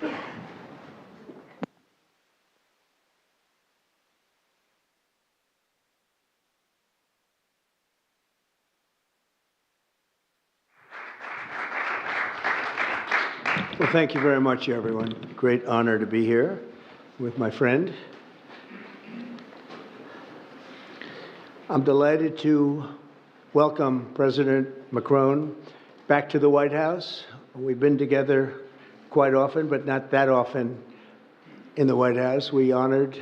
Well, thank you very much, everyone. Great honor to be here with my friend. I'm delighted to welcome President Macron back to the White House. We've been together quite often, but not that often in the White House. We honored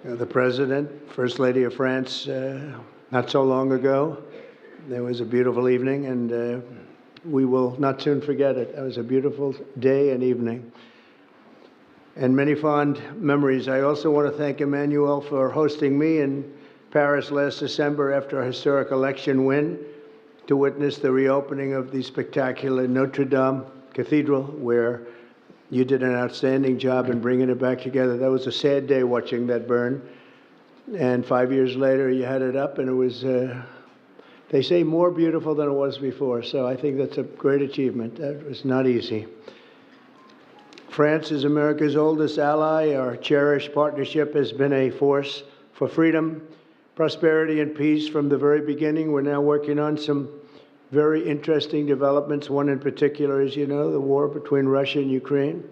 the President, First Lady of France, not so long ago. There was a beautiful evening, and we will not soon forget it. It was a beautiful day and evening, and many fond memories. I also want to thank Emmanuel for hosting me in Paris last December after a historic election win to witness the reopening of the spectacular Notre Dame Cathedral, where you did an outstanding job in bringing it back together. That was a sad day watching that burn, and 5 years later you had it up, and it was they say more beautiful than it was before, so I think that's a great achievement. That was not easy. France is America's oldest ally. Our cherished partnership has been a force for freedom, prosperity, and peace from the very beginning. We're now working on some very interesting developments. One in particular, as you know, the war between Russia and Ukraine.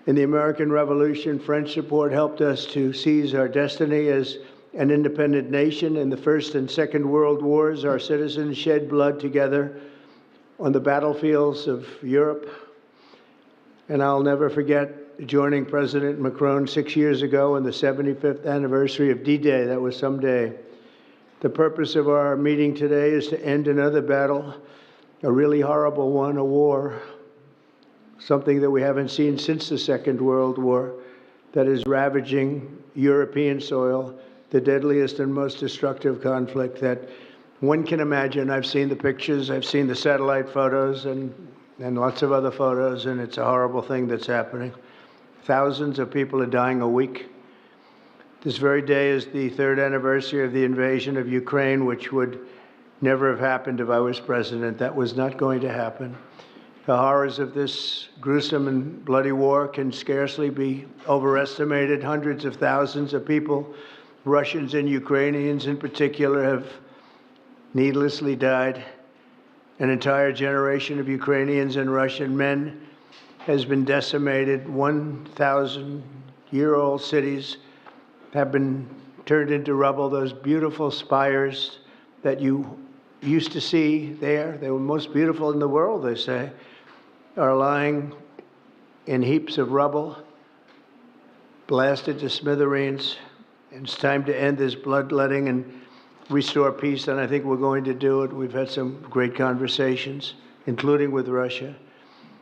In the American Revolution, French support helped us to seize our destiny as an independent nation. In the First and Second World Wars, our citizens shed blood together on the battlefields of Europe. And I'll never forget joining President Macron 6 years ago on the 75th anniversary of D-Day. That was some day. The purpose of our meeting today is to end another battle, a really horrible one, a war, something that we haven't seen since the Second World War, that is ravaging European soil, the deadliest and most destructive conflict that one can imagine. I've seen the pictures, I've seen the satellite photos and lots of other photos, and it's a horrible thing that's happening. Thousands of people are dying a week. This very day is the third anniversary of the invasion of Ukraine, which would never have happened if I was president. That was not going to happen. The horrors of this gruesome and bloody war can scarcely be overestimated. Hundreds of thousands of people, Russians and Ukrainians in particular, have needlessly died. An entire generation of Ukrainians and Russian men has been decimated. 1,000-year-old cities have been turned into rubble. Those beautiful spires that you used to see there, they were most beautiful in the world, they say, are lying in heaps of rubble, blasted to smithereens. It's time to end this bloodletting and restore peace, and I think we're going to do it. We've had some great conversations, including with Russia.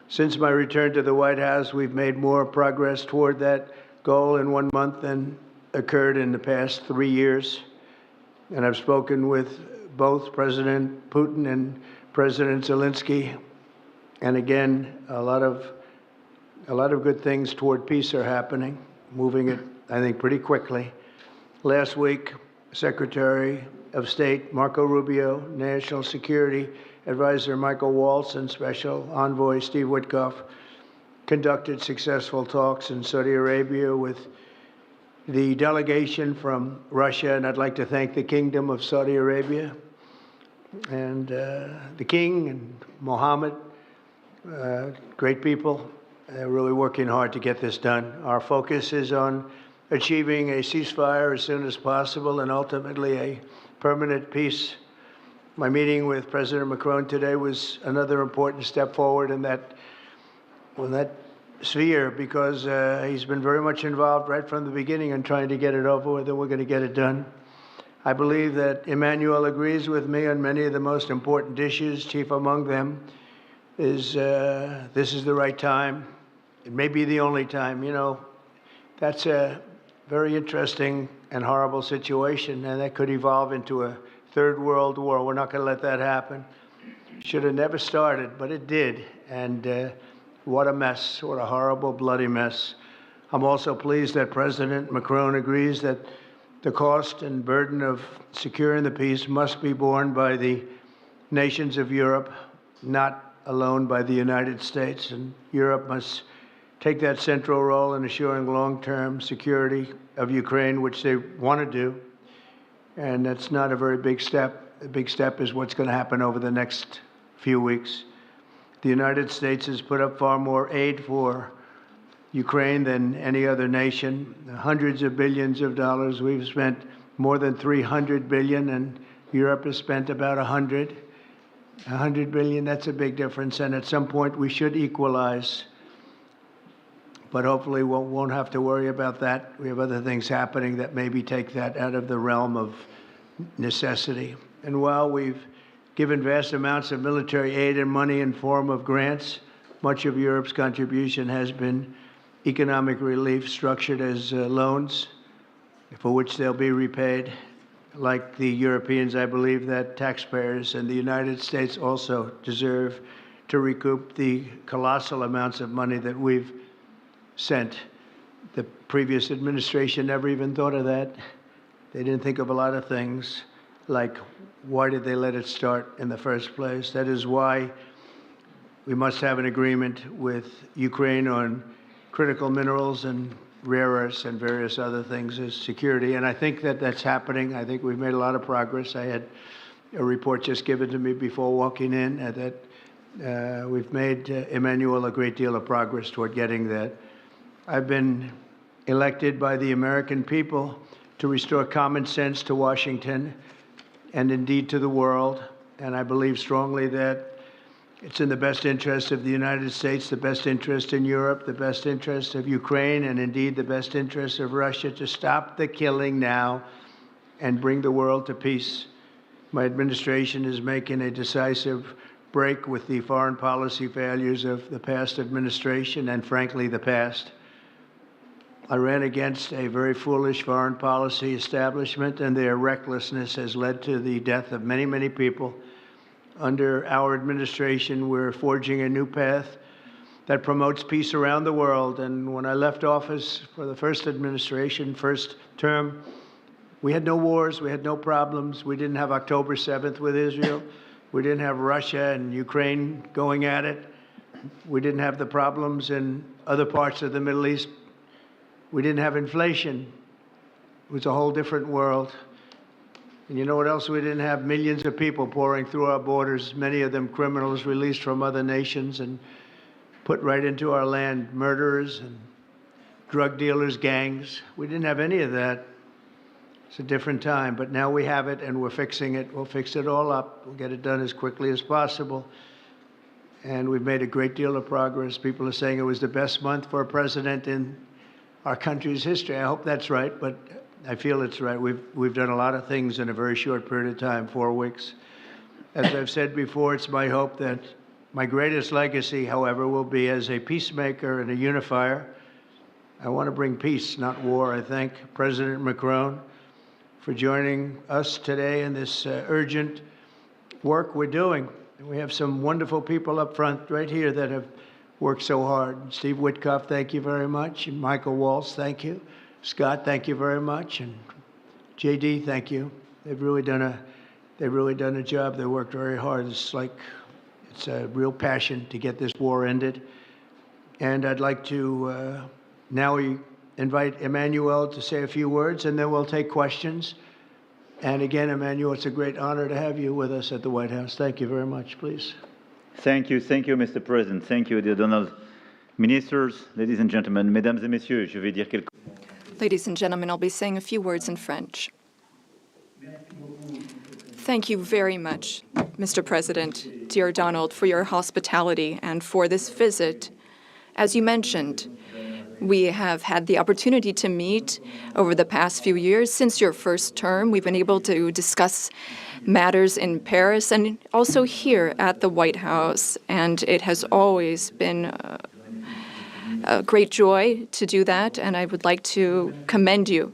Since my return to the White House, we've made more progress toward that goal in 1 month than occurred in the past 3 years. And I've spoken with both President Putin and President Zelensky. And again, a lot of good things toward peace are happening, moving it, I think, pretty quickly. Last week, Secretary of State Marco Rubio, National Security Advisor Michael Waltz, and Special Envoy Steve Witkoff conducted successful talks in Saudi Arabia with the delegation from Russia, and I'd like to thank the Kingdom of Saudi Arabia and the King and Mohammed, great people. They're really working hard to get this done. Our focus is on achieving a ceasefire as soon as possible and ultimately a permanent peace. My meeting with President Macron today was another important step forward in that sphere, because he's been very much involved right from the beginning in trying to get it over with, and we're going to get it done. I believe that Emmanuel agrees with me on many of the most important issues. Chief among them is this is the right time. It may be the only time. You know, that's a very interesting and horrible situation, and that could evolve into a third world war. We're not going to let that happen. Should have never started, but it did. And what a mess, what a horrible, bloody mess. I'm also pleased that President Macron agrees that the cost and burden of securing the peace must be borne by the nations of Europe, not alone by the United States. And Europe must take that central role in assuring long-term security of Ukraine, which they want to do. And that's not a very big step. The big step is what's going to happen over the next few weeks. The United States has put up far more aid for Ukraine than any other nation. Hundreds of billions of dollars. We've spent more than 300 billion, and Europe has spent about 100 billion. That's a big difference, and at some point we should equalize. But hopefully we won't have to worry about that. We have other things happening that maybe take that out of the realm of necessity. And while we've given vast amounts of military aid and money in form of grants, much of Europe's contribution has been economic relief structured as loans for which they'll be repaid. Like the Europeans, I believe that taxpayers in the United States also deserve to recoup the colossal amounts of money that we've sent. The previous administration never even thought of that. They didn't think of a lot of things, like why did they let it start in the first place? That is why we must have an agreement with Ukraine on critical minerals and rare earths and various other things as security. And I think that that's happening. I think we've made a lot of progress. I had a report just given to me before walking in that we've made, Emmanuel, a great deal of progress toward getting that. I've been elected by the American people to restore common sense to Washington and indeed to the world. And I believe strongly that it's in the best interest of the United States, the best interest in Europe, the best interest of Ukraine, and indeed the best interest of Russia to stop the killing now and bring the world to peace. My administration is making a decisive break with the foreign policy failures of the past administration and, frankly, the past. I ran against a very foolish foreign policy establishment, and their recklessness has led to the death of many, many people. Under our administration, we're forging a new path that promotes peace around the world. And when I left office for the first administration, first term, we had no wars, we had no problems. We didn't have October 7th with Israel. We didn't have Russia and Ukraine going at it. We didn't have the problems in other parts of the Middle East. We didn't have inflation. It was a whole different world. And you know what else we didn't have? Millions of people pouring through our borders, many of them criminals released from other nations and put right into our land, murderers and drug dealers, gangs. We didn't have any of that. It's a different time, but now we have it and we're fixing it. We'll fix it all up. We'll get it done as quickly as possible. And we've made a great deal of progress. People are saying it was the best month for a president in our country's history. I hope that's right, but I feel it's right. We've done a lot of things in a very short period of time, 4 weeks. As I've said before, it's my hope that my greatest legacy, however, will be as a peacemaker and a unifier. I want to bring peace, not war. I thank President Macron for joining us today in this urgent work we're doing. We have some wonderful people up front right here that have worked so hard. Steve Witkoff, thank you very much. And Michael Waltz, thank you. Scott, thank you very much. And JD, thank you. They've really done a job. They worked very hard. It's a real passion to get this war ended. And I'd like to now invite Emmanuel to say a few words, and then we'll take questions. And again, Emmanuel, it's a great honor to have you with us at the White House. Thank you very much, please. Thank you, Mr. President. Thank you, dear Donald. Ministers, ladies and gentlemen, mesdames et messieurs, je vais dire quelques... Ladies and gentlemen, I'll be saying a few words in French. Thank you very much, Mr. President, dear Donald, for your hospitality and for this visit. As you mentioned, we have had the opportunity to meet over the past few years. Since your first term, we've been able to discuss matters in Paris and also here at the White House, and it has always been a great joy to do that, and I would like to commend you.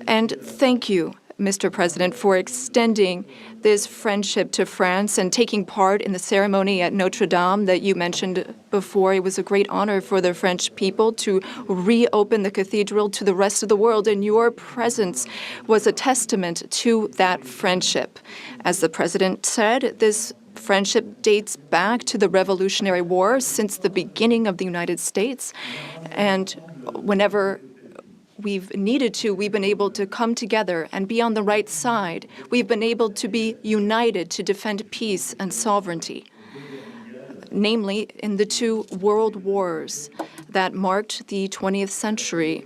And thank you, Mr. President, for extending this friendship to France and taking part in the ceremony at Notre Dame that you mentioned before. It was a great honor for the French people to reopen the cathedral to the rest of the world, and your presence was a testament to that friendship. As the President said, this friendship dates back to the Revolutionary War since the beginning of the United States. And whenever we've needed to, we've been able to come together and be on the right side. We've been able to be united to defend peace and sovereignty, namely in the two world wars that marked the 20th century,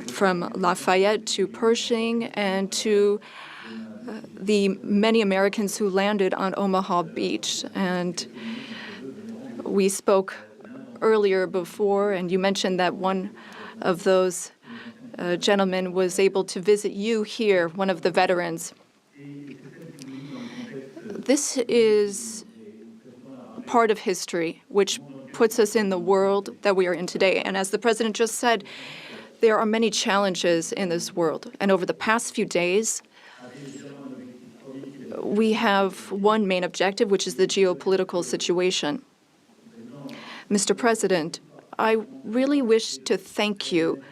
from Lafayette to Pershing and to the many Americans who landed on Omaha Beach. And we spoke earlier before, and you mentioned that one of those gentlemen was able to visit you here, one of the veterans. This is part of history which puts us in the world that we are in today. And as the President just said, there are many challenges in this world. And over the past few days, we have one main objective, which is the geopolitical situation. Mr. President, I really wish to thank you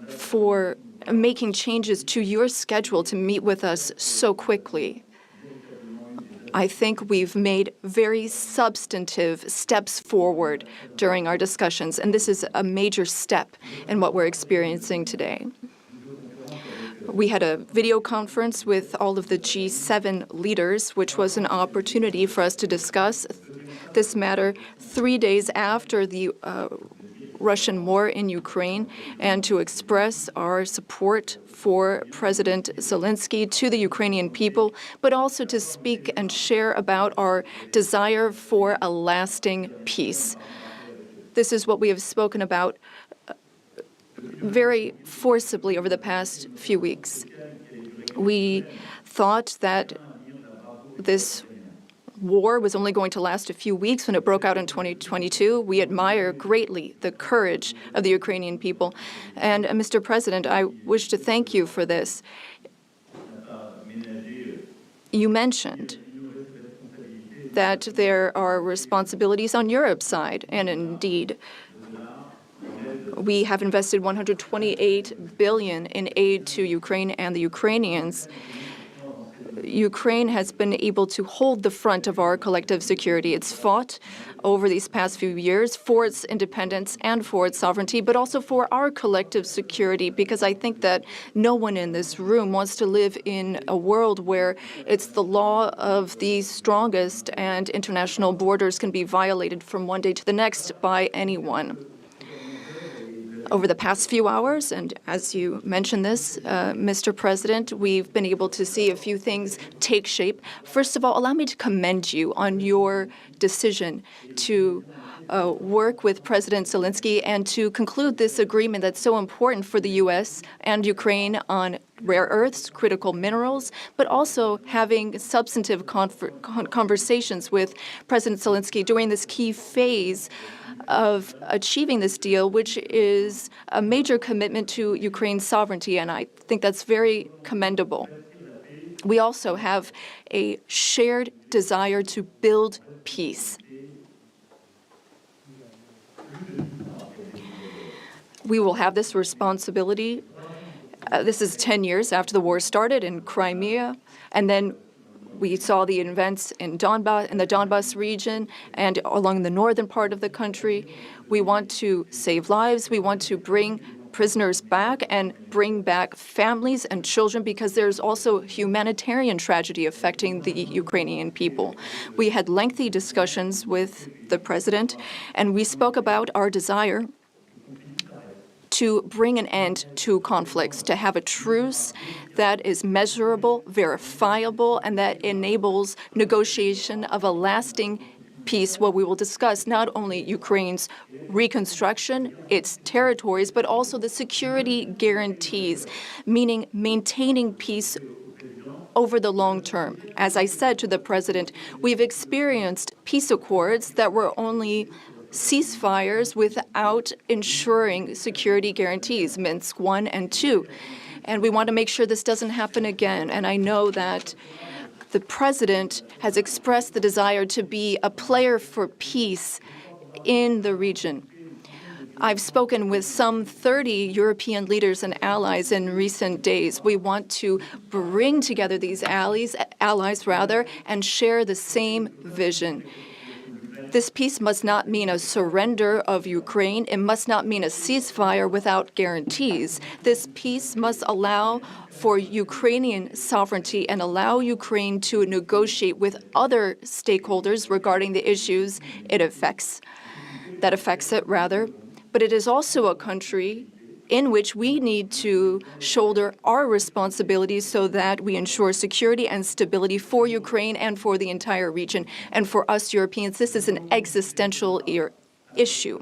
for making changes to your schedule to meet with us so quickly. I think we've made very substantive steps forward during our discussions, and this is a major step in what we're experiencing today. We had a video conference with all of the G7 leaders, which was an opportunity for us to discuss this matter 3 days after the Russian war in Ukraine, and to express our support for President Zelensky to the Ukrainian people, but also to speak and share about our desire for a lasting peace. This is what we have spoken about very forcibly over the past few weeks. We thought that this war was only going to last a few weeks when it broke out in 2022. We admire greatly the courage of the Ukrainian people. And Mr. President, I wish to thank you for this. You mentioned that there are responsibilities on Europe's side, and indeed, we have invested $128 billion in aid to Ukraine and the Ukrainians. Ukraine has been able to hold the front of our collective security. It's fought over these past few years for its independence and for its sovereignty, but also for our collective security, because I think that no one in this room wants to live in a world where it's the law of the strongest and international borders can be violated from one day to the next by anyone. Over the past few hours, and as you mentioned this, Mr. President, we've been able to see a few things take shape. First of all, allow me to commend you on your decision to work with President Zelensky and to conclude this agreement that's so important for the U.S. and Ukraine on rare earths, critical minerals, but also having substantive conversations with President Zelensky during this key phase of achieving this deal, which is a major commitment to Ukraine's sovereignty, and I think that's very commendable. We also have a shared desire to build peace. We will have this responsibility. This is 10 years after the war started in Crimea, and then we saw the events in the Donbas region and along the northern part of the country. We want to save lives. We want to bring prisoners back and bring back families and children, because there's also humanitarian tragedy affecting the Ukrainian people. We had lengthy discussions with the president, and we spoke about our desire to bring an end to conflicts, to have a truce that is measurable, verifiable, and that enables negotiation of a lasting peace, where we will discuss not only Ukraine's reconstruction, its territories, but also the security guarantees, meaning maintaining peace over the long term. As I said to the president, we've experienced peace accords that were only ceasefires without ensuring security guarantees, Minsk I and II. And we want to make sure this doesn't happen again. And I know that the president has expressed the desire to be a player for peace in the region. I've spoken with some 30 European leaders and allies in recent days. We want to bring together these allies, and share the same vision. This peace must not mean a surrender of Ukraine. It must not mean a ceasefire without guarantees. This peace must allow for Ukrainian sovereignty and allow Ukraine to negotiate with other stakeholders regarding the issues it affects. But it is also a country in which we need to shoulder our responsibilities so that we ensure security and stability for Ukraine and for the entire region. And for us Europeans, this is an existential issue.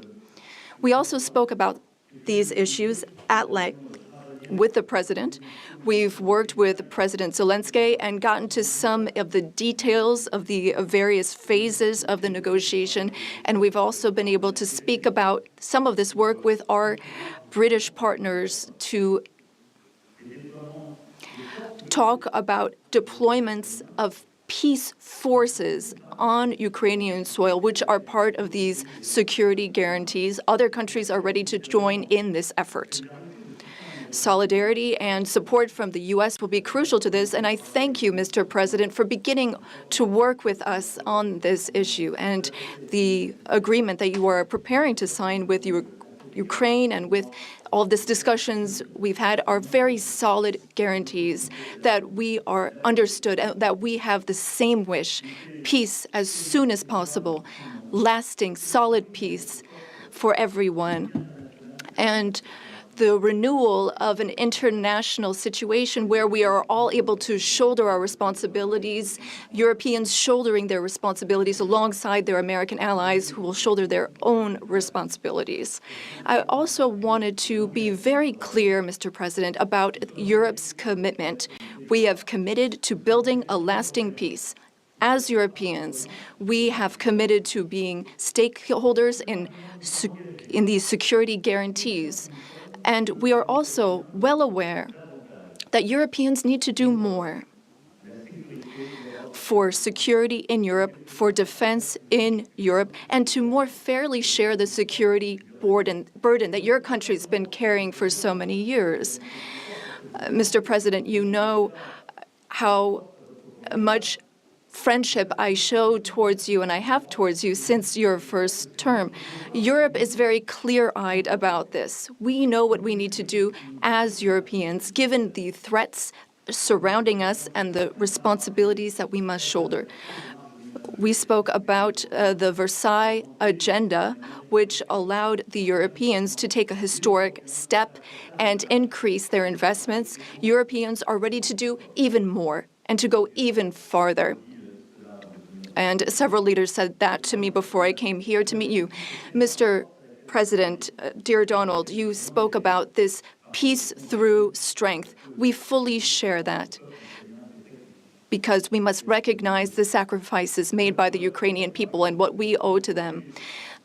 We also spoke about these issues at length with the President. We've worked with President Zelensky and gotten to some of the details of the various phases of the negotiation. And we've also been able to speak about some of this work with our British partners to talk about deployments of peace forces on Ukrainian soil, which are part of these security guarantees. Other countries are ready to join in this effort. Solidarity and support from the U.S. will be crucial to this, and I thank you, Mr. President, for beginning to work with us on this issue and the agreement that you are preparing to sign with Ukraine and with all of these discussions we've had are very solid guarantees that we are understood and that we have the same wish, peace as soon as possible, lasting, solid peace for everyone, and the renewal of an international situation where we are all able to shoulder our responsibilities, Europeans shouldering their responsibilities alongside their American allies who will shoulder their own responsibilities. I also wanted to be very clear, Mr. President, about Europe's commitment. We have committed to building a lasting peace. As Europeans, we have committed to being stakeholders in these security guarantees. And we are also well aware that Europeans need to do more for security in Europe, for defense in Europe, and to more fairly share the security burden that your country has been carrying for so many years. Mr. President, you know how much friendship I show towards you and I have towards you since your first term. Europe is very clear-eyed about this. We know what we need to do as Europeans, given the threats surrounding us and the responsibilities that we must shoulder. We spoke about the Versailles Agenda, which allowed the Europeans to take a historic step and increase their investments. Europeans are ready to do even more and to go even farther. And several leaders said that to me before I came here to meet you. Mr. President, dear Donald, you spoke about this peace through strength. We fully share that because we must recognize the sacrifices made by the Ukrainian people and what we owe to them.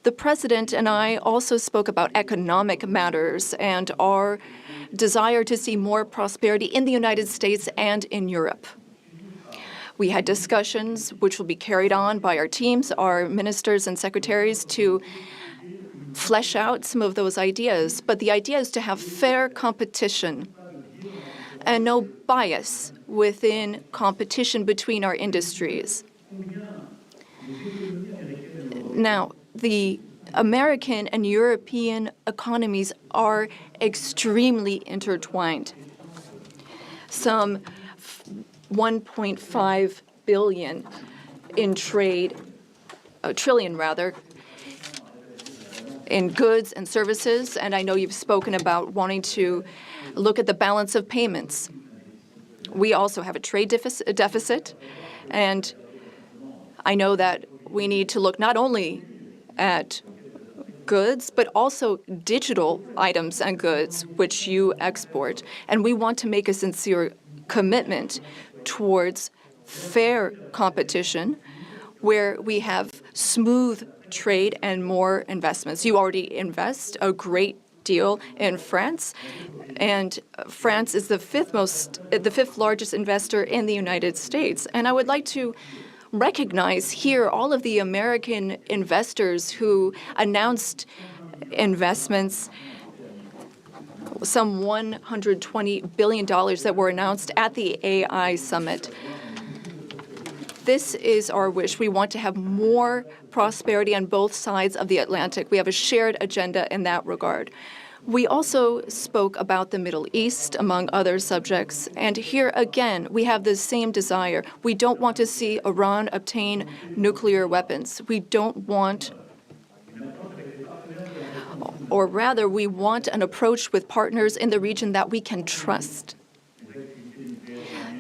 The President and I also spoke about economic matters and our desire to see more prosperity in the United States and in Europe. We had discussions which will be carried on by our teams, our ministers and secretaries, to flesh out some of those ideas. But the idea is to have fair competition and no bias within competition between our industries. Now, the American and European economies are extremely intertwined. Some 1.5 billion in trade, trillion rather, in goods and services, and I know you've spoken about wanting to look at the balance of payments. We also have a trade deficit, and I know that we need to look not only at goods, but also digital items and goods which you export. And we want to make a sincere commitment towards fair competition where we have smooth trade and more investments. You already invest a great deal in France, and France is the fifth largest investor in the United States. And I would like to recognize here all of the American investors who announced investments, some $120 billion that were announced at the AI summit. This is our wish. We want to have more prosperity on both sides of the Atlantic. We have a shared agenda in that regard. We also spoke about the Middle East, among other subjects. And here again, we have the same desire. We don't want to see Iran obtain nuclear weapons. We don't want, or rather, we want an approach with partners in the region that we can trust.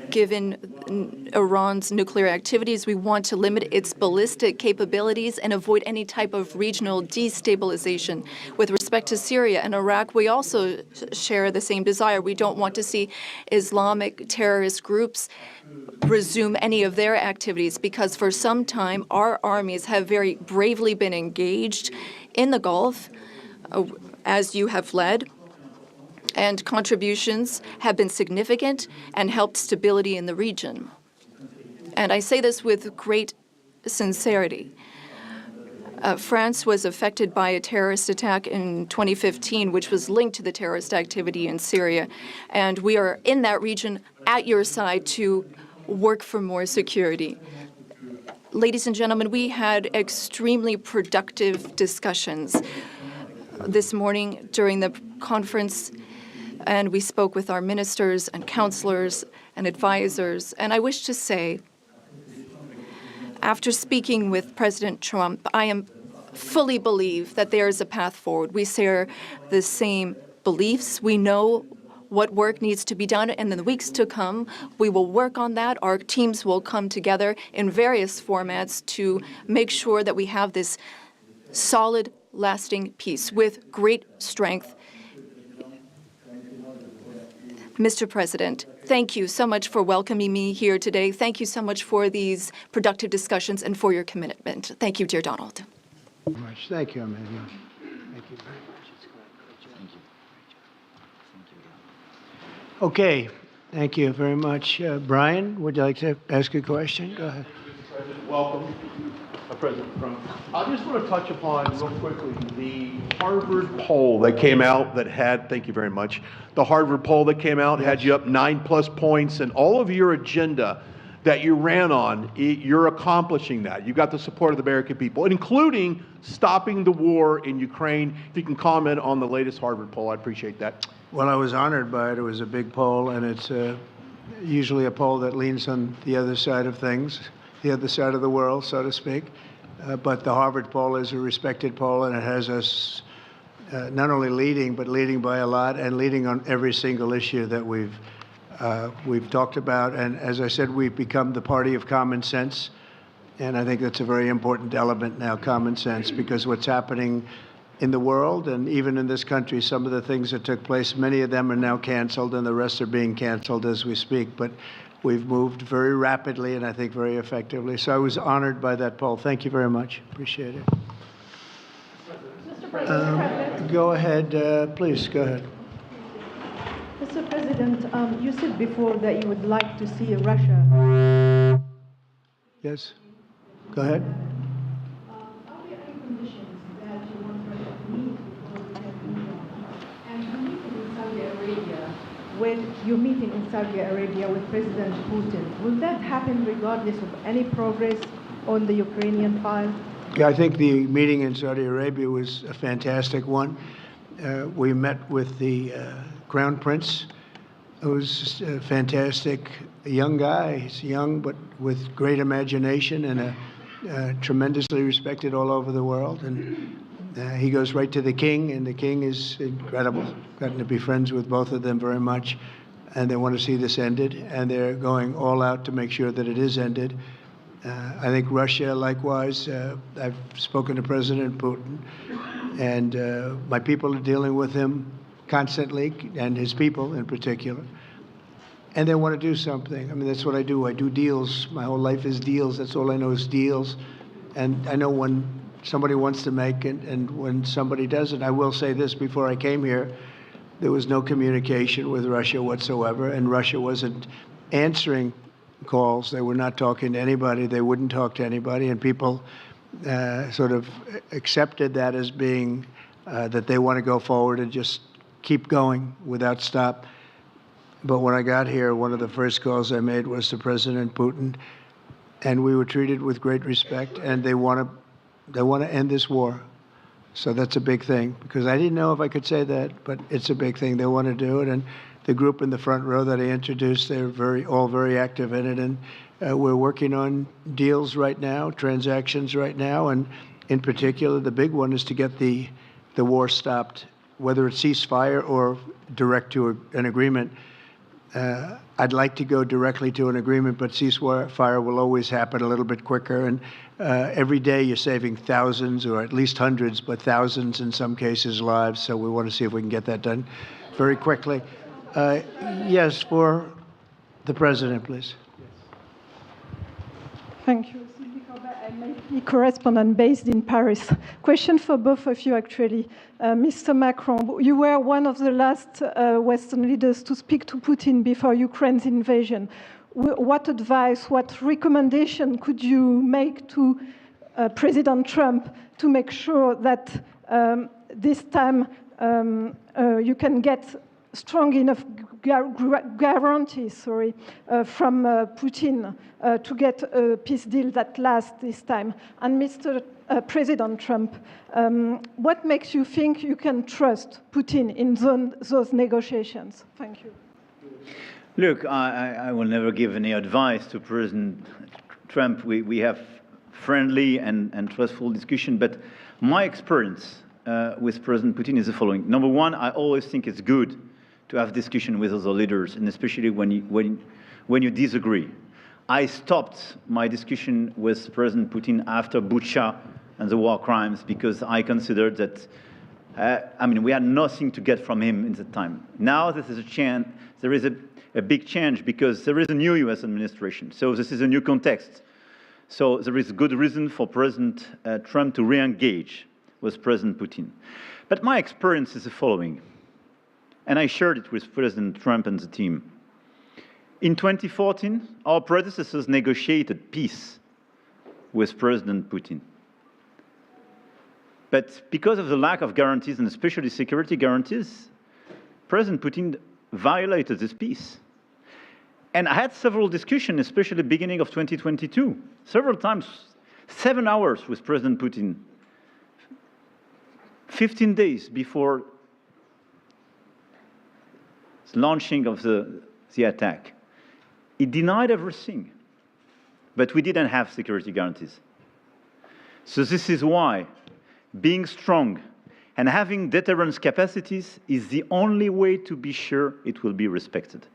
Given Iran's nuclear activities, we want to limit its ballistic capabilities and avoid any type of regional destabilization. With respect to Syria and Iraq, we also share the same desire. We don't want to see Islamic terrorist groups resume any of their activities, because for some time our armies have very bravely been engaged in the Gulf, as you have led. And contributions have been significant and helped stability in the region. And I say this with great sincerity. France was affected by a terrorist attack in 2015, which was linked to the terrorist activity in Syria. And we are in that region at your side to work for more security. Ladies and gentlemen, we had extremely productive discussions this morning during the conference, and we spoke with our ministers and counselors and advisors. And I wish to say, after speaking with President Trump, I fully believe that there is a path forward. We share the same beliefs. We know what work needs to be done, and in the weeks to come, we will work on that. Our teams will come together in various formats to make sure that we have this solid, lasting peace with great strength. Mr. President, thank you so much for welcoming me here today. Thank you so much for these productive discussions and for your commitment. Thank you, dear Donald. Thank you, Emmanuel. Thank you very much. Okay, thank you very much. Brian, would you like to ask a question? Go ahead. Mr. President, welcome. President Trump. I just want to touch upon real quickly the Harvard poll that came out that had, thank you very much, the Harvard poll that came out had you up 9+ points, and all of your agenda that you ran on, you're accomplishing that. You got the support of the American people, including stopping the war in Ukraine. If you can comment on the latest Harvard poll, I'd appreciate that. Well, I was honored by it. It was a big poll, and it's usually a poll that leans on the other side of things, the other side of the world, so to speak. But the Harvard poll is a respected poll, and it has us not only leading, but leading by a lot, and leading on every single issue that we've talked about. And as I said, we've become the party of common sense, and I think that's a very important element now, common sense, because what's happening in the world and even in this country, some of the things that took place, many of them are now canceled, and the rest are being canceled as we speak. But we've moved very rapidly and I think very effectively. So I was honored by that poll. Thank you very much. Appreciate it. Mr. President. Go ahead, please, go ahead. Mr. President, you said before that you would like to see Russia. Yes, go ahead. Are there any conditions that you want Russia to meet and you're meeting in Saudi Arabia with President Putin, will that happen regardless of any progress on the Ukrainian file? Yeah, I think the meeting in Saudi Arabia was a fantastic one. We met with the Crown Prince, who's a fantastic young guy. He's young, but with great imagination and tremendously respected all over the world. And he goes right to the king, and the king is incredible. Gotten to be friends with both of them very much, and they want to see this ended, and they're going all out to make sure that it is ended. I think Russia, likewise, I've spoken to President Putin, and my people are dealing with him constantly, and his people in particular. And they want to do something. I mean, that's what I do. I do deals. My whole life is deals. That's all I know is deals. And I know when somebody wants to make it and when somebody doesn't. I will say this, before I came here, there was no communication with Russia whatsoever, and Russia wasn't answering calls. They were not talking to anybody. They wouldn't talk to anybody, and people sort of accepted that as being that they want to go forward and just keep going without stop. But when I got here, one of the first calls I made was to President Putin, and we were treated with great respect, and they want to end this war. So that's a big thing, because I didn't know if I could say that, but it's a big thing. They want to do it, and the group in the front row that I introduced, they're all very active in it, and we're working on deals right now, transactions right now, and in particular, the big one is to get the war stopped, whether it's ceasefire or direct to an agreement. I'd like to go directly to an agreement, but ceasefire will always happen a little bit quicker. And every day you're saving thousands, or at least hundreds, but thousands in some cases, lives. So we want to see if we can get that done very quickly. Yes, for the President, please. Thank you. I'm a correspondent based in Paris. Question for both of you, actually. Mr. Macron, you were one of the last Western leaders to speak to Putin before Ukraine's invasion. What advice, what recommendation could you make to President Trump to make sure that this time you can get strong enough guarantees from Putin to get a peace deal that lasts this time? And Mr. President Trump, what makes you think you can trust Putin in those negotiations? Thank you. Look, I will never give any advice to President Trump. We have friendly and trustful discussion, but my experience with President Putin is the following. Number one, I always think it's good to have discussion with other leaders, and especially when you disagree. I stopped my discussion with President Putin after Bucha and the war crimes, because I considered that, we had nothing to get from him in that time. Now this is a chance, there is a big change, because there is a new US administration. So this is a new context. So there is good reason for President Trump to re-engage with President Putin. But my experience is the following, and I shared it with President Trump and the team. In 2014, our predecessors negotiated peace with President Putin. But because of the lack of guarantees, and especially security guarantees, President Putin violated this peace. And I had several discussions, especially at the beginning of 2022, several times, 7 hours with President Putin, 15 days before the launching of the attack. He denied everything, but we didn't have security guarantees. So this is why being strong and having deterrence capacities is the only way to be sure it will be respected.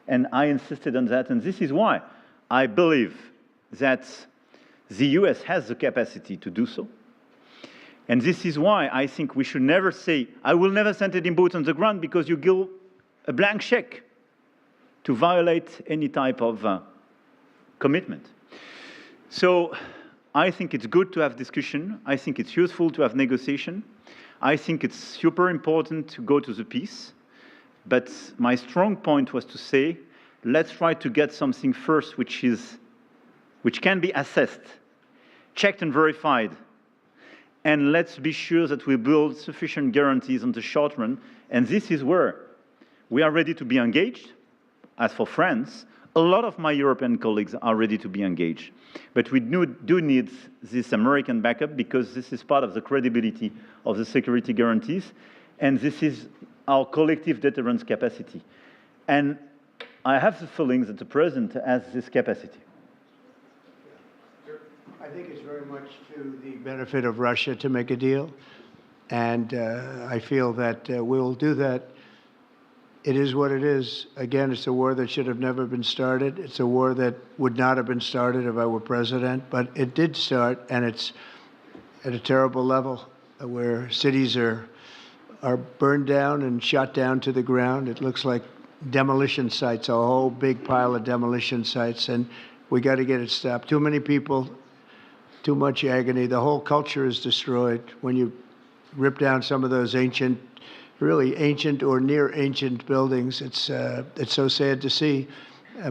And I insisted on that, and this is why I believe that the US has the capacity to do so. And this is why I think we should never say, I will never send any boots on the ground, because you give a blank check to violate any type of commitment. So I think it's good to have discussion. I think it's useful to have negotiation. I think it's super important to go to the peace. But my strong point was to say, let's try to get something first which can be assessed, checked and verified. And let's be sure that we build sufficient guarantees on the short run. And this is where we are ready to be engaged. As for France, a lot of my European colleagues are ready to be engaged. But we do need this American backup, because this is part of the credibility of the security guarantees. And this is our collective deterrence capacity. And I have the feeling that the President has this capacity. I think it's very much to the benefit of Russia to make a deal. And I feel that we'll do that. It is what it is. Again, it's a war that should have never been started. It's a war that would not have been started if I were president, but it did start, and it's at a terrible level where cities are burned down and shot down to the ground. It looks like demolition sites, a whole big pile of demolition sites, and we got to get it stopped. Too many people, too much agony. The whole culture is destroyed when you rip down some of those ancient, really ancient or near ancient buildings. It's so sad to see,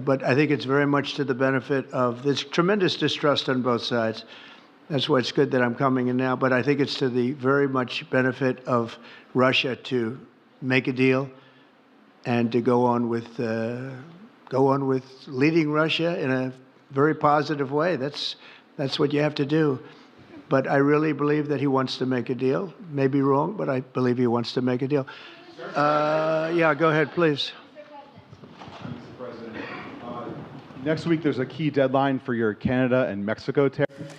but I think it's very much to the benefit of this tremendous distrust on both sides. That's why it's good that I'm coming in now. But I think it's to the very much benefit of Russia to make a deal and to go on with leading Russia in a very positive way. That's what you have to do. But I really believe that he wants to make a deal. Maybe wrong, but I believe he wants to make a deal. Yeah, go ahead, please. Mr. President, next week there's a key deadline for your Canada and Mexico tariffs.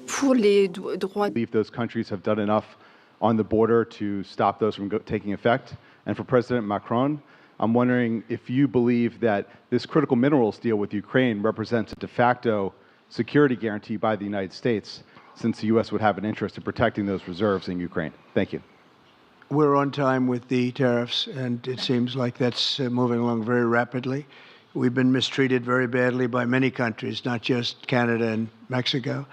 Pour les droits. I believe those countries have done enough on the border to stop those from taking effect. And for President Macron, I'm wondering if you believe that this critical minerals deal with Ukraine represents a de facto security guarantee by the United States, since the U.S. would have an interest in protecting those reserves in Ukraine. Thank you. We're on time with the tariffs, and it seems like that's moving along very rapidly. We've been mistreated very badly by many countries, not just Canada and Mexico.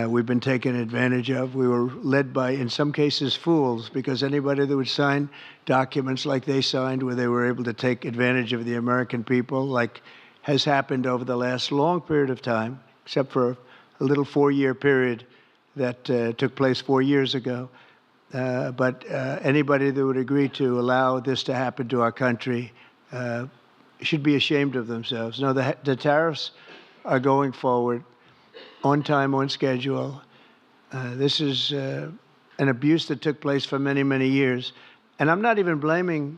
We've been taken advantage of. We were led by, in some cases, fools, because anybody that would sign documents like they signed, where they were able to take advantage of the American people, like has happened over the last long period of time, except for a little 4-year period that took place 4 years ago. But anybody that would agree to allow this to happen to our country should be ashamed of themselves. No, the tariffs are going forward on time, on schedule. This is an abuse that took place for many, many years. And I'm not even blaming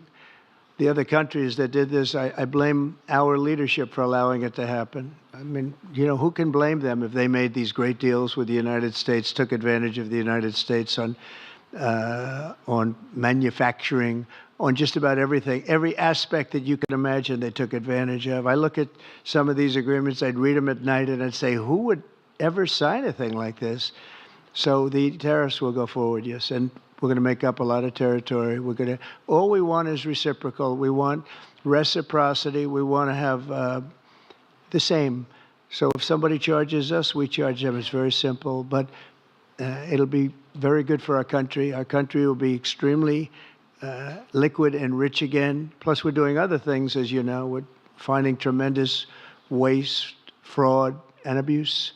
the other countries that did this. I blame our leadership for allowing it to happen. I mean, you know, who can blame them if they made these great deals with the United States, took advantage of the United States on manufacturing, on just about everything. Every aspect that you can imagine, they took advantage of. I look at some of these agreements, I'd read them at night, and I'd say, who would ever sign a thing like this? So the tariffs will go forward, yes, and we're going to make up a lot of territory. All we want is reciprocal. We want reciprocity. We want to have the same. So if somebody charges us, we charge them. It's very simple, but it'll be very good for our country. Our country will be extremely liquid and rich again. Plus, we're doing other things, as you know. We're finding tremendous waste, fraud, and abuse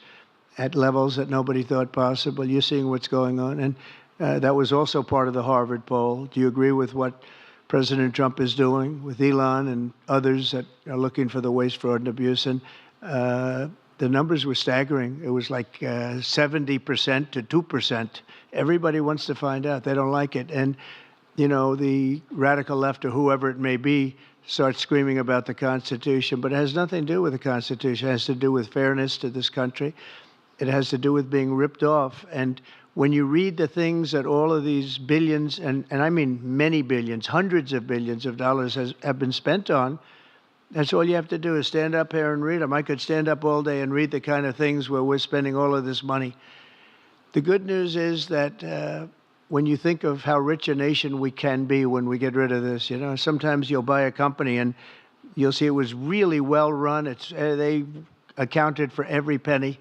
at levels that nobody thought possible. You're seeing what's going on. And that was also part of the Harvard poll. Do you agree with what President Trump is doing with Elon and others that are looking for the waste, fraud, and abuse? And the numbers were staggering. It was like 70% to 2%. Everybody wants to find out. They don't like it. And, you know, the radical left or whoever it may be starts screaming about the Constitution, but it has nothing to do with the Constitution. It has to do with fairness to this country. It has to do with being ripped off. And when you read the things that all of these billions, and I mean many billions, hundreds of billions of dollars have been spent on, that's all you have to do is stand up here and read them. I could stand up all day and read the kind of things where we're spending all of this money. The good news is that when you think of how rich a nation we can be when we get rid of this, you know, sometimes you'll buy a company and you'll see it was really well run. They accounted for every penny.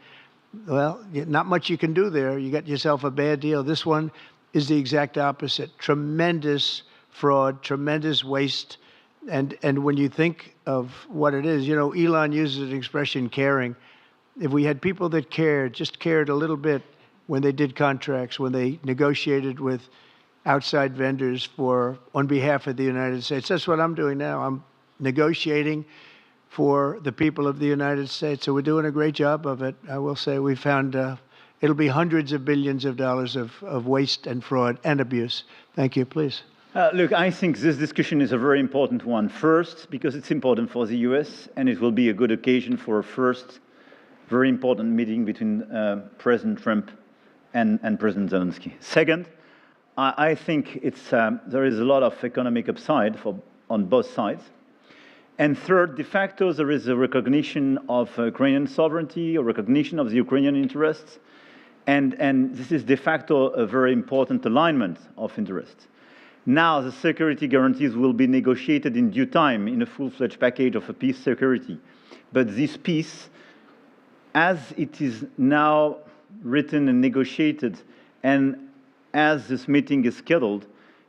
Well, not much you can do there. You got yourself a bad deal. This one is the exact opposite. Tremendous fraud, tremendous waste. And when you think of what it is, you know, Elon uses an expression, caring. If we had people that cared, just cared a little bit when they did contracts, when they negotiated with outside vendors on behalf of the United States. That's what I'm doing now. I'm negotiating for the people of the United States. So we're doing a great job of it. I will say we found it'll be hundreds of billions of dollars of waste and fraud and abuse. Thank you. Please. Look, I think this discussion is a very important one. First, because it's important for the US, and it will be a good occasion for a first very important meeting between President Trump and President Zelensky. Second, I think there is a lot of economic upside on both sides. And third, de facto, there is a recognition of Ukrainian sovereignty, a recognition of the Ukrainian interests, and this is de facto a very important alignment of interests. Now, the security guarantees will be negotiated in due time in a full-fledged package of a peace security. But this peace, as it is now written and negotiated, and as this meeting is scheduled,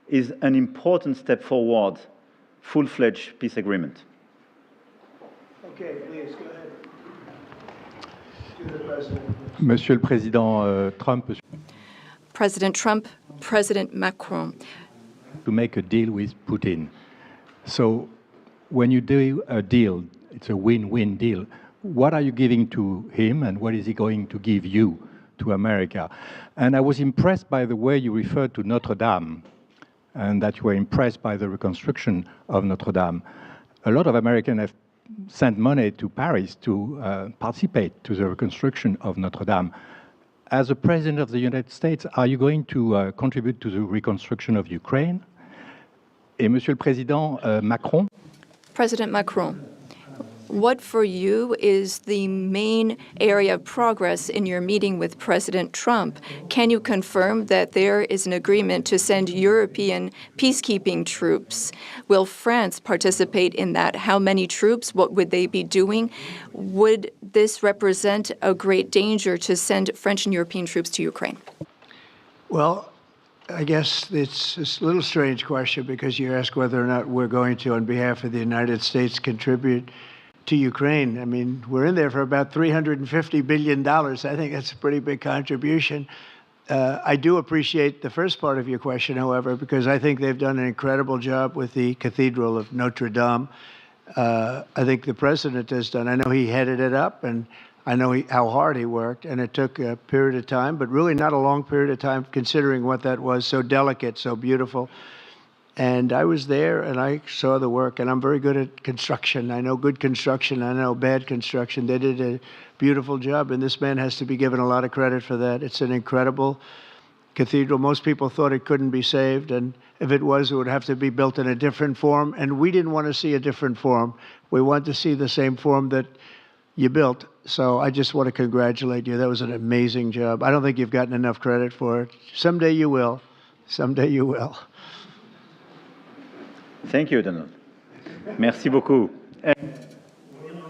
is an important step forward, full-fledged peace agreement. Okay, please, go ahead. To the President. Monsieur le Président Trump, President Trump, President Macron. to make a deal with Putin. So when you do a deal, it's a win-win deal. What are you giving to him and what is he going to give you to America? And I was impressed by the way you referred to Notre Dame and that you were impressed by the reconstruction of Notre Dame. A lot of Americans have sent money to Paris to participate to the reconstruction of Notre Dame. As a President of the United States, are you going to contribute to the reconstruction of Ukraine? Et Monsieur le Président Macron? President Macron, what for you is the main area of progress in your meeting with President Trump? Can you confirm that there is an agreement to send European peacekeeping troops? Will France participate in that? How many troops? What would they be doing? Would this represent a great danger to send French and European troops to Ukraine? Well, I guess it's a little strange question because you ask whether or not we're going to, on behalf of the United States, contribute to Ukraine. I mean, we're in there for about $350 billion. I think that's a pretty big contribution. I do appreciate the first part of your question, however, because I think they've done an incredible job with the Cathedral of Notre Dame. I think the president has done. I know he headed it up, and I know how hard he worked, and it took a period of time, but really not a long period of time, considering what that was, so delicate, so beautiful. And I was there, and I saw the work, and I'm very good at construction. I know good construction. I know bad construction. They did a beautiful job, and this man has to be given a lot of credit for that. It's an incredible cathedral. Most people thought it couldn't be saved, and if it was, it would have to be built in a different form, and we didn't want to see a different form. We wanted to see the same form that you built. So I just want to congratulate you. That was an amazing job. I don't think you've gotten enough credit for it. Someday you will. Someday you will. Thank you, Donald. Merci beaucoup.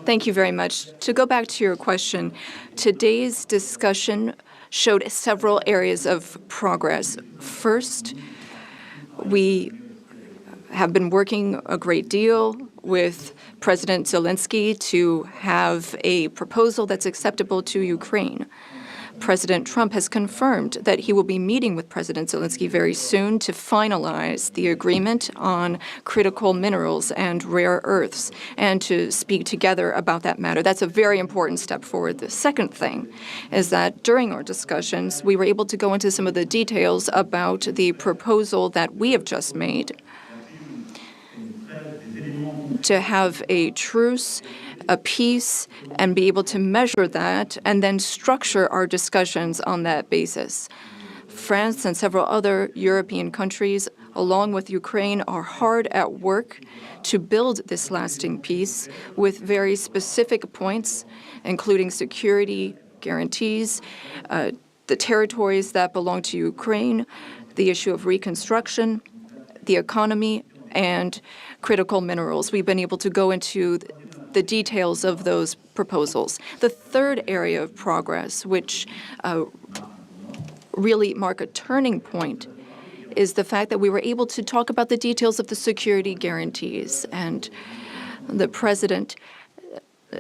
Thank you very much. To go back to your question, today's discussion showed several areas of progress. First, we have been working a great deal with President Zelensky to have a proposal that's acceptable to Ukraine. President Trump has confirmed that he will be meeting with President Zelensky very soon to finalize the agreement on critical minerals and rare earths and to speak together about that matter. That's a very important step forward. The second thing is that during our discussions, we were able to go into some of the details about the proposal that we have just made to have a truce, a peace, and be able to measure that and then structure our discussions on that basis. France and several other European countries, along with Ukraine, are hard at work to build this lasting peace with very specific points, including security guarantees, the territories that belong to Ukraine, the issue of reconstruction, the economy, and critical minerals. We've been able to go into the details of those proposals. The third area of progress, which really mark a turning point, is the fact that we were able to talk about the details of the security guarantees. And the president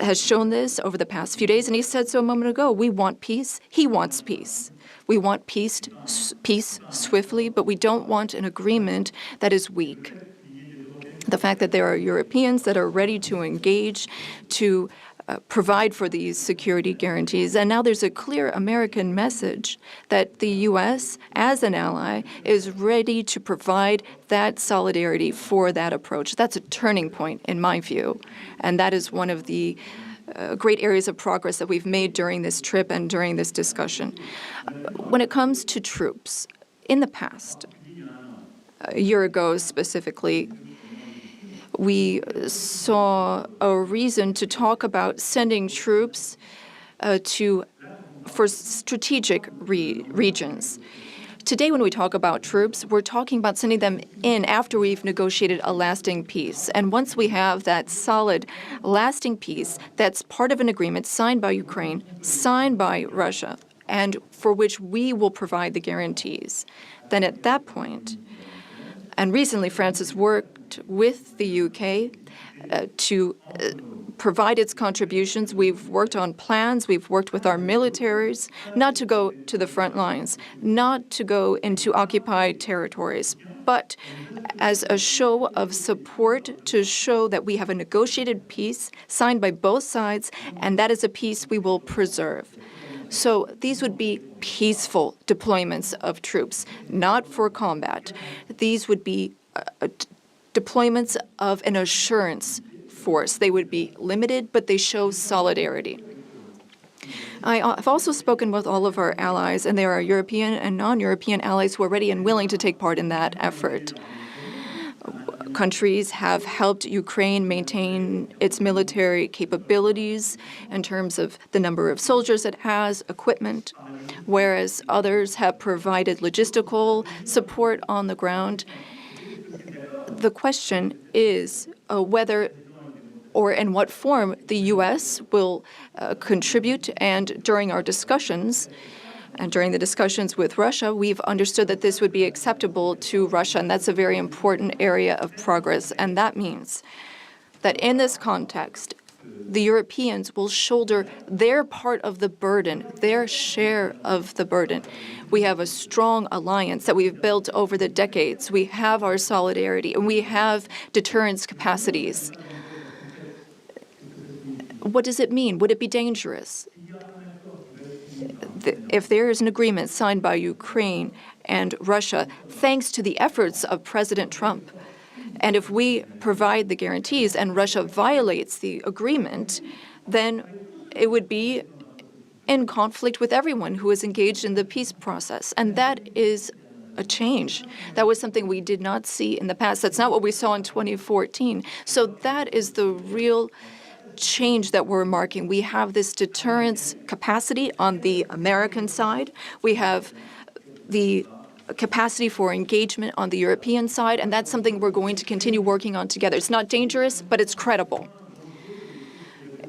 has shown this over the past few days, and he said so a moment ago. We want peace. He wants peace. We want peace swiftly, but we don't want an agreement that is weak. The fact that there are Europeans that are ready to engage to provide for these security guarantees. And now there's a clear American message that the U.S., as an ally, is ready to provide that solidarity for that approach. That's a turning point, in my view. And that is one of the great areas of progress that we've made during this trip and during this discussion. When it comes to troops, in the past, a year ago specifically, we saw a reason to talk about sending troops for strategic regions. Today, when we talk about troops, we're talking about sending them in after we've negotiated a lasting peace. And once we have that solid, lasting peace, that's part of an agreement signed by Ukraine, signed by Russia, and for which we will provide the guarantees, then at that point, And recently, France has worked with the UK to provide its contributions. We've worked on plans. We've worked with our militaries not to go to the front lines, not to go into occupied territories, but as a show of support to show that we have a negotiated peace signed by both sides, and that is a peace we will preserve. So these would be peaceful deployments of troops, not for combat. These would be deployments of an assurance force. They would be limited, but they show solidarity. I've also spoken with all of our allies, and there are European and non-European allies who are ready and willing to take part in that effort. Countries have helped Ukraine maintain its military capabilities in terms of the number of soldiers it has, equipment, whereas others have provided logistical support on the ground. The question is whether or in what form the U.S. will contribute, and during our discussions, and during the discussions with Russia, we've understood that this would be acceptable to Russia, and that's a very important area of progress. And that means that in this context, the Europeans will shoulder their part of the burden, their share of the burden. We have a strong alliance that we've built over the decades. We have our solidarity, and we have deterrence capacities. What does it mean? Would it be dangerous? If there is an agreement signed by Ukraine and Russia, thanks to the efforts of President Trump, and if we provide the guarantees and Russia violates the agreement, then it would be in conflict with everyone who is engaged in the peace process. And that is a change. That was something we did not see in the past. That's not what we saw in 2014. So that is the real change that we're marking. We have this deterrence capacity on the American side. We have the capacity for engagement on the European side, and that's something we're going to continue working on together. It's not dangerous, but it's credible.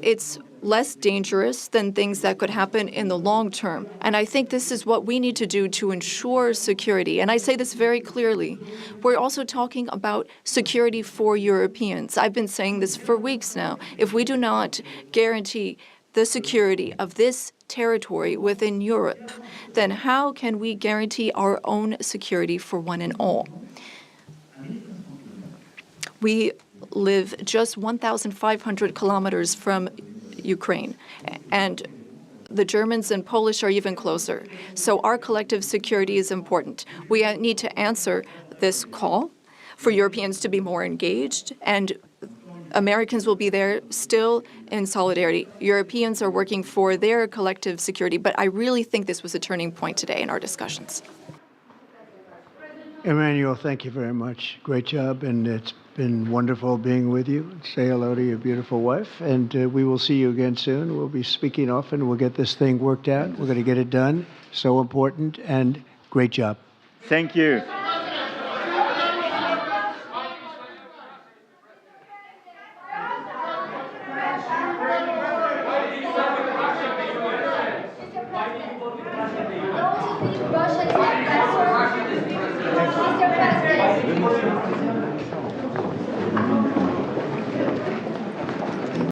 It's less dangerous than things that could happen in the long term. And I think this is what we need to do to ensure security. And I say this very clearly. We're also talking about security for Europeans. I've been saying this for weeks now. If we do not guarantee the security of this territory within Europe, then how can we guarantee our own security for one and all? We live just 1,500 kilometers from Ukraine, and the Germans and Polish are even closer. So our collective security is important. We need to answer this call for Europeans to be more engaged, and Americans will be there still in solidarity. Europeans are working for their collective security, but I really think this was a turning point today in our discussions. Emmanuel, thank you very much. Great job, and it's been wonderful being with you. Say hello to your beautiful wife, and we will see you again soon. We'll be speaking often. We'll get this thing worked out. We're going to get it done. So important, and great job. Thank you. Mr. President.